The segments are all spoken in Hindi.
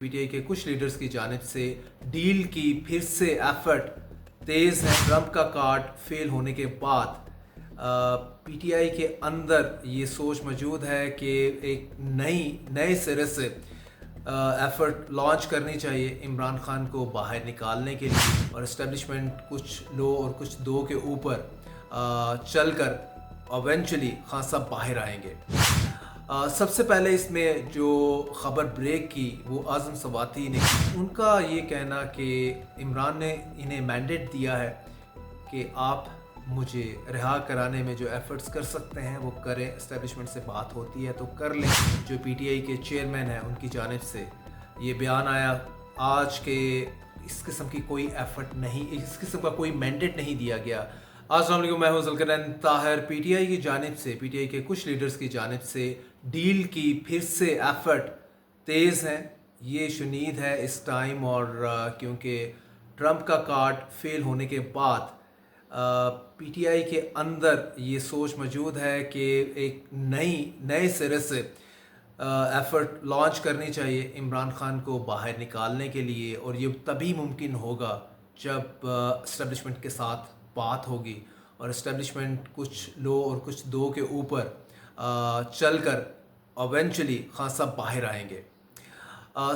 पीटीआई के कुछ लीडर्स की जानिब से डील की फिर से एफर्ट तेज़ है। ट्रंप का कार्ड फेल होने के बाद पीटीआई के अंदर ये सोच मौजूद है कि एक नए सिरे से एफर्ट लॉन्च करनी चाहिए इमरान खान को बाहर निकालने के लिए, और इस्टेब्लिशमेंट कुछ लो और कुछ दो के ऊपर चलकर इवेंचुअली खान साहब बाहर आएंगे। सबसे पहले इसमें जो ख़बर ब्रेक की वो आज़म सवाती ने की। उनका ये कहना कि इमरान ने इन्हें मैंडेट दिया है कि आप मुझे रिहा कराने में जो एफ़र्ट्स कर सकते हैं वो करें, इस्टेब्लिशमेंट से बात होती है तो कर लें। जो पीटीआई के चेयरमैन हैं उनकी जानिब से ये बयान आया आज के इस किस्म की कोई एफ़र्ट नहीं, इस किस्म का कोई मैंडेट नहीं दिया गया। अस्सलाम वालेकुम, मैं हूं ज़ुल्करनैन ताहिर। पीटीआई की जानिब से, पीटीआई के कुछ लीडर्स की जानिब से डील की फिर से एफर्ट तेज़ हैं। ये शुनीद है इस टाइम, और क्योंकि ट्रंप का कार्ड फेल होने के बाद पीटीआई के अंदर ये सोच मौजूद है कि एक नए सिरे से एफर्ट लॉन्च करनी चाहिए इमरान खान को बाहर निकालने के लिए, और ये तभी मुमकिन होगा जब इस्टेब्लिशमेंट के साथ बात होगी और इस्टेब्लिशमेंट कुछ लो और कुछ दो के ऊपर चलकर इवेंचुअली खान साहब बाहर आएंगे।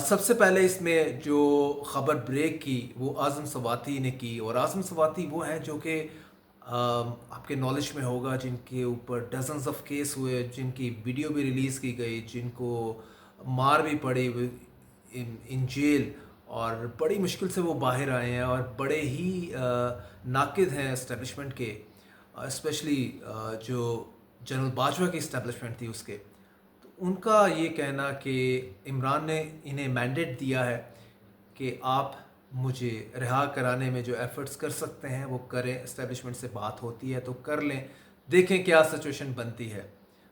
सबसे पहले इसमें जो ख़बर ब्रेक की वो आज़म सवाती ने की, और आज़म सवाती वो हैं जो कि आपके नॉलेज में होगा, जिनके ऊपर डजन्स ऑफ केस हुए, जिनकी वीडियो भी रिलीज़ की गई, जिनको मार भी पड़ी इन जेल, और बड़ी मुश्किल से वो बाहर आए हैं, और बड़े ही नाकिद हैं इस्टेब्लिशमेंट के, स्पेशली जो जनरल बाजवा की इस्टेब्लिशमेंट थी उसके। तो उनका ये कहना कि इमरान ने इन्हें मैंडेट दिया है कि आप मुझे रिहा कराने में जो एफ़र्ट्स कर सकते हैं वो करें, इस्टेब्लिशमेंट से बात होती है तो कर लें, देखें क्या सिचुएशन बनती है।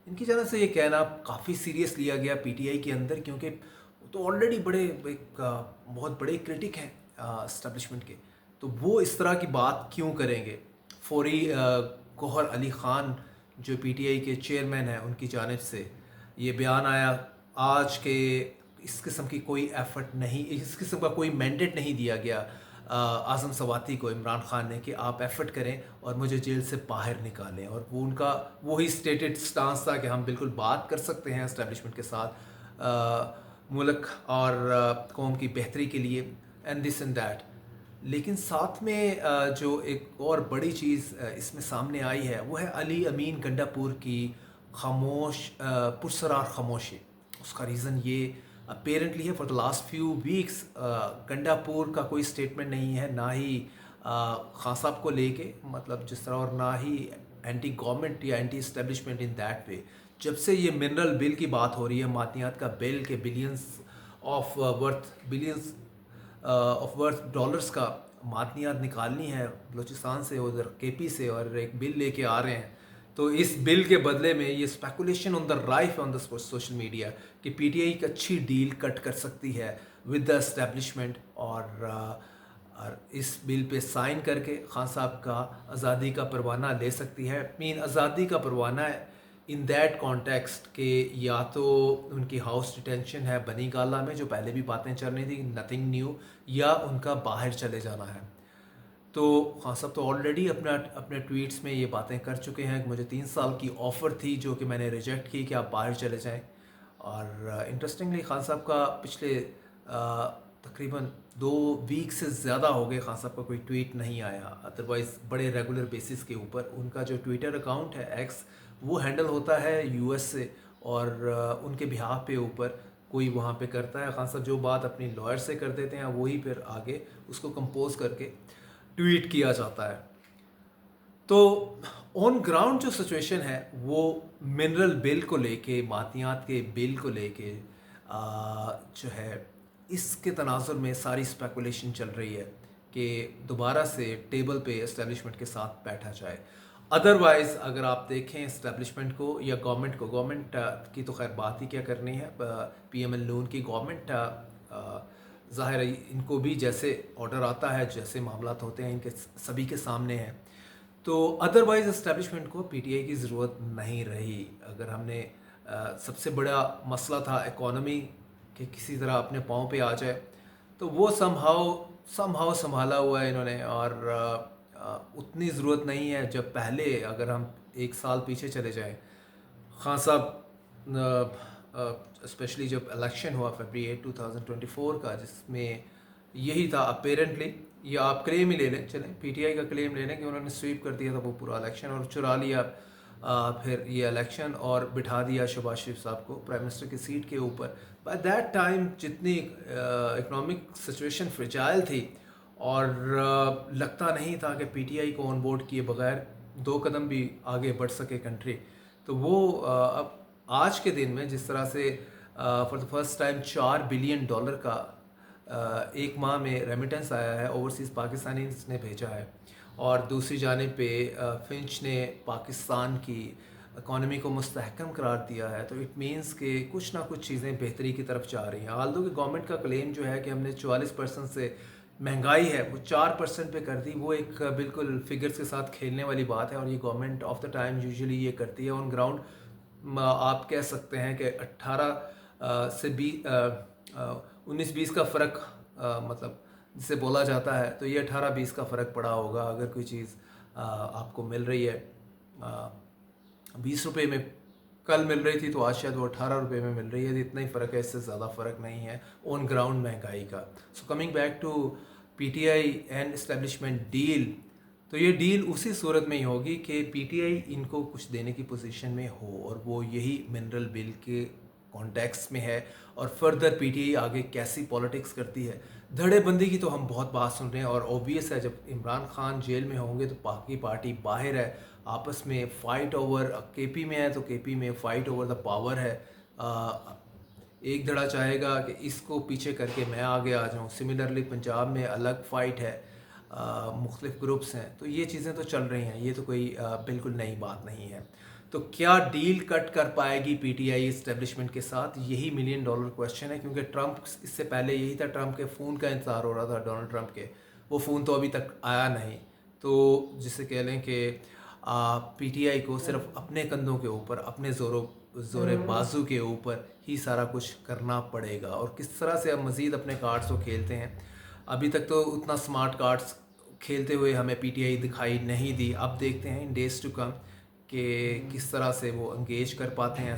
इनकी जानब से ये कहना काफ़ी सीरियस लिया गया पीटीआई के अंदर, क्योंकि वो तो ऑलरेडी बड़े एक बहुत बड़े क्रिटिक हैं इस्टेब्लिशमेंट के, तो वो इस तरह की बात क्यों करेंगे। फौरी गौहर अली ख़ान जो पीटीआई के चेयरमैन हैं उनकी जानिब से ये बयान आया आज के इस किस्म की कोई एफ़र्ट नहीं, इस किस्म का कोई मैंडेट नहीं दिया गया आज़म सवाती को इमरान खान ने कि आप एफ़र्ट करें और मुझे जेल से बाहर निकालें, और वो उनका वही स्टेटेड स्टांस था कि हम बिल्कुल बात कर सकते हैं इस्टेब्लिशमेंट के साथ मुल्क और कौम की बेहतरी के लिए, एंड दिस एंड दैट। लेकिन साथ में जो एक और बड़ी चीज़ इसमें सामने आई है वो है अली अमीन गंडापुर की पुरसरार खामोशी। उसका रीज़न ये अपेरेंटली है, for the last few weeks Gandapur का कोई स्टेटमेंट नहीं है, ना ही खान साहब को लेके, मतलब जिस तरह, और ना ही एंटी गवर्नमेंट या anti establishment in that way. जब से ये मिनरल बिल की बात हो रही है, मादनियात का बिल के बिलियंस ऑफ वर्थ डॉलर्स का मादनियात निकालनी है बलूचिस्तान से, उधर केपी से, और एक बिल लेके आ रहे हैं, तो इस बिल के बदले में ये speculation on the rife on the social media कि पीटीआई एक अच्छी डील कट कर सकती है विद द एस्टेब्लिशमेंट, और इस बिल पे साइन करके खान साहब का आज़ादी का परवाना ले सकती है। मीन आज़ादी का परवाना इन दैट कॉन्टेक्स्ट के या तो उनकी हाउस डिटेंशन है बनी गाला में, जो पहले भी बातें चल रही थी, नथिंग न्यू, या उनका बाहर चले जाना है। तो खान साहब तो ऑलरेडी अपने ट्वीट्स में ये बातें कर चुके हैं कि मुझे 3 साल की ऑफ़र थी जो कि मैंने रिजेक्ट की कि आप बाहर चले जाएं। और इंटरेस्टिंगली खान साहब का पिछले तकरीबन 2 वीक से ज़्यादा हो गए खान साहब का कोई ट्वीट नहीं आया। अदरवाइज़ बड़े रेगुलर बेसिस के ऊपर उनका जो ट्विटर अकाउंट है एक्स, वो हैंडल होता है यूएस से, और उनके बिहाफ पे ऊपर कोई वहाँ पे करता है। खान साहब जो बात अपनी लॉयर से कर देते हैं वही फिर आगे उसको कंपोज करके ट्वीट किया जाता है। तो ऑन ग्राउंड जो सिचुएशन है वो मिनरल बिल को लेके, मादनियात के बिल को लेके जो है, इसके तनाजुर में सारी स्पेकुलेशन चल रही है कि दोबारा से टेबल पे इस्टेब्लिशमेंट के साथ बैठा जाए। अदरवाइज़ अगर आप देखें इस्टेब्लिशमेंट को या गवर्नमेंट की तो खैर बात ही क्या करनी है, पीएमएल नून की गवर्नमेंट, ज़ाहिर है इनको भी जैसे ऑर्डर आता है, जैसे मामलात होते हैं, इनके सभी के सामने हैं। तो अदरवाइज़ इस्टेब्लिशमेंट को पीटीआई की ज़रूरत नहीं रही। अगर हमने सबसे बड़ा मसला था इकॉनमी कि किसी तरह अपने पाँव पे आ जाए। तो वो समहाउ संभाला हुआ है इन्होंने। और उतनी ज़रूरत नहीं है। जब पहले अगर हम 1 साल पीछे चले जाएं, खान साहब स्पेशली जब इलेक्शन हुआ फरवरी 2024 का, जिसमें यही था अपेरेंटली, या आप क्लेम ही ले लें, चलें पीटीआई का क्लेम ले लें कि उन्होंने स्वीप कर दिया था वो पूरा इलेक्शन और चुरा लिया फिर ये इलेक्शन और बिठा दिया शहबाज शरीफ साहब को प्राइम मिनिस्टर की सीट के ऊपर। बाय दैट टाइम जितनी इकोनॉमिक सिचुएशन फ्रिजाइल थी और लगता नहीं था कि पीटीआई को ऑन बोर्ड किए बगैर 2 कदम भी आगे बढ़ सके कंट्री। तो वो अब आज के दिन में जिस तरह से for the first time $4 billion का एक माह में रेमिटेंस आया है, ओवरसीज़ पाकिस्तानी ने भेजा है। और दूसरी जानिब पे फिंच ने पाकिस्तान की इकॉनमी को मुस्तहकम करार दिया है। तो इट मीन्स कि कुछ ना कुछ चीज़ें बेहतरी की तरफ जा रही हैं। आल्दो कि गवर्नमेंट का क्लेम जो है कि हमने 44% से महंगाई है वो 4% पे कर दी, वो एक बिल्कुल फिगर्स के साथ खेलने वाली बात है। और ये government of the time usually ये करती है। ऑन ग्राउंड आप कह सकते हैं कि 18 से 19-20 का फ़र्क मतलब जिसे बोला जाता है, तो ये 18-20 का फ़र्क पड़ा होगा। अगर कोई चीज़ आपको मिल रही है 20 रुपये में कल मिल रही थी, तो आज शायद वो 18 रुपये में मिल रही है। इतना ही फ़र्क है, इससे ज़्यादा फ़र्क नहीं है ऑन ग्राउंड महंगाई का। So coming back to PTI and establishment deal, तो ये डील उसी सूरत में ही होगी कि पीटीआई इनको कुछ देने की पोजीशन में हो, और वो यही मिनरल बिल के कॉन्टेक्स्ट में है। और फर्दर पीटीआई आगे कैसी पॉलिटिक्स करती है, धड़ेबंदी की तो हम बहुत बात सुन रहे हैं। और ऑब्वियस है जब इमरान खान जेल में होंगे तो बाकी पार्टी बाहर है, आपस में फ़ाइट ओवर, केपी में है तो केपी में फ़ाइट ओवर द पावर है। एक धड़ा चाहेगा कि इसको पीछे करके मैं आगे आ जाऊँ। सिमिलरली पंजाब में अलग फ़ाइट है, मुख्तलिफ ग्रुप्स हैं। तो ये चीज़ें तो चल रही हैं, ये तो कोई बिल्कुल नई बात नहीं है। तो क्या डील कट कर पाएगी पीटीआई इस्टेब्लिशमेंट के साथ, यही $1 मिलियन क्वेश्चन है। क्योंकि ट्रंप, इससे पहले यही था, ट्रंप के फ़ोन का इंतज़ार हो रहा था, डोनाल्ड ट्रंप के, वो फ़ोन तो अभी तक आया नहीं। तो जिसे कह लें कि पीटीआई को सिर्फ अपने कंधों के ऊपर, अपने ज़ोरे बाजू के ऊपर ही सारा कुछ करना पड़ेगा। और किस तरह से अब मज़ीद अपने कार्ड्स को खेलते हैं, अभी तक तो उतना स्मार्ट कार्ड्स खेलते हुए हमें पीटीआई दिखाई नहीं दी। अब देखते हैं इन डेज़ टू कम कि किस तरह से वो एंगेज कर पाते हैं